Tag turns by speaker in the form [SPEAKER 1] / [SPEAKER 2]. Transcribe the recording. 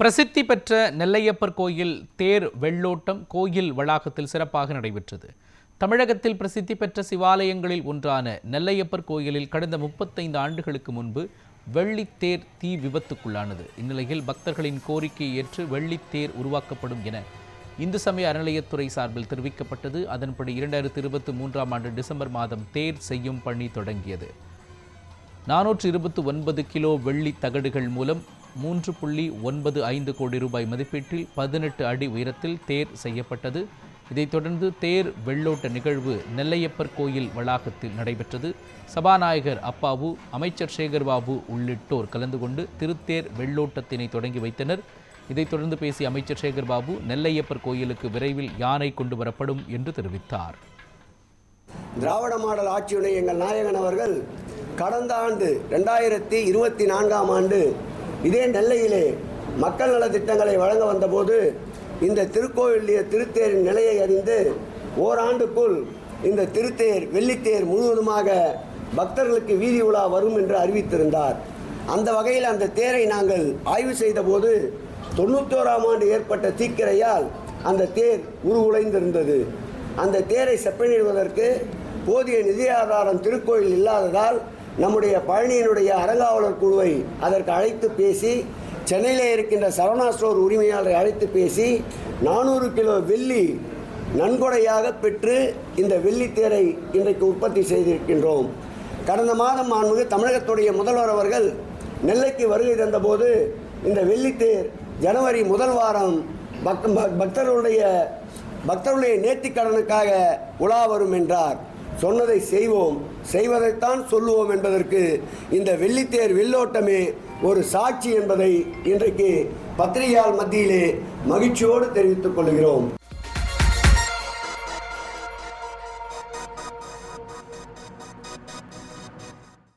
[SPEAKER 1] பிரசித்தி பெற்ற நெல்லையப்பர் கோயில் தேர் வெள்ளோட்டம் கோயில் வளாகத்தில் சிறப்பாக நடைபெற்றது. தமிழகத்தில் பிரசித்தி பெற்ற சிவாலயங்களில் ஒன்றான நெல்லையப்பர் கோயிலில் கடந்த 35 ஆண்டுகளுக்கு முன்பு வெள்ளித்தேர் தீ விபத்துக்குள்ளானது. இந்நிலையில் பக்தர்களின் கோரிக்கையை ஏற்று வெள்ளித்தேர் உருவாக்கப்படும் என இந்து சமய அறநிலையத்துறை சார்பில் தெரிவிக்கப்பட்டது. அதன்படி 2023ஆம் ஆண்டு டிசம்பர் மாதம் தேர் செய்யும் பணி தொடங்கியது. 429 கிலோ வெள்ளி தகடுகள் மூலம் 3.95 கோடி ரூபாய் மதிப்பீட்டில் 18 அடி உயரத்தில் தேர் செய்யப்பட்டது. இதைத் தொடர்ந்து தேர் வெள்ளோட்ட நிகழ்வு நெல்லையப்பர் கோயில் வளாகத்தில் நடைபெற்றது. சபாநாயகர் அப்பாவு, அமைச்சர் சேகர்பாபு உள்ளிட்டோர் கலந்து கொண்டு திருத்தேர் வெள்ளோட்டத்தினை தொடங்கி வைத்தனர். இதைத் தொடர்ந்து பேசிய அமைச்சர் சேகர்பாபு, நெல்லையப்பர் கோயிலுக்கு விரைவில் யானை கொண்டு வரப்படும் என்று தெரிவித்தார்.
[SPEAKER 2] திராவிட மாடல் ஆட்சியுடைய எங்கள் நாயகன் அவர்கள் கடந்த ஆண்டு 2024ஆம் ஆண்டு இதே நெல்லையிலே மக்கள் நல திட்டங்களை வழங்க வந்தபோது இந்த திருக்கோயிலுடைய திருத்தேரின் நிலையை அறிந்து ஓராண்டுக்குள் இந்த திருத்தேர் வெள்ளித்தேர் முழுவதுமாக பக்தர்களுக்கு வீதி உலா வரும் என்று அறிவித்திருந்தார். அந்த வகையில் அந்த தேரை நாங்கள் ஆய்வு செய்த போது 91ஆம் ஆண்டு ஏற்பட்ட தீக்கிரையால் அந்த தேர் உருகுலைந்திருந்தது. அந்த தேரை செப்பனிடுவதற்கு போதிய நிதி ஆதாரம் திருக்கோயில் இல்லாததால் நம்முடைய பழனியினுடைய அறங்காவலர் குழுவை அதற்கு அழைத்து பேசி, சென்னையிலே இருக்கின்ற சரவணா ஸ்டோர் உரிமையாளரை அழைத்து பேசி 400 கிலோ வெள்ளி நன்கொடையாக பெற்று இந்த வெள்ளித்தேரை இன்றைக்கு உற்பத்தி செய்திருக்கின்றோம். கடந்த மாதம் மாண்புமிகு தமிழகத்துடைய முதல்வர் அவர்கள் நெல்லைக்கு வருகை தந்தபோது இந்த வெள்ளித்தேர் ஜனவரி முதல் வாரம் பக்தர்களுடைய நேர்த்திக்கடனுக்காக உலா வரும் என்றார். சொன்னதை செய்வோம், செய்வதைத்தான் சொல்லுவோம் என்பதற்கு இந்த வெள்ளித்தேர் வெள்ளோட்டமே ஒரு சாட்சி என்பதை இன்றைக்கு பத்திரிகையாளர் மத்தியிலே மகிழ்ச்சியோடு தெரிவித்துக் கொள்கிறோம்.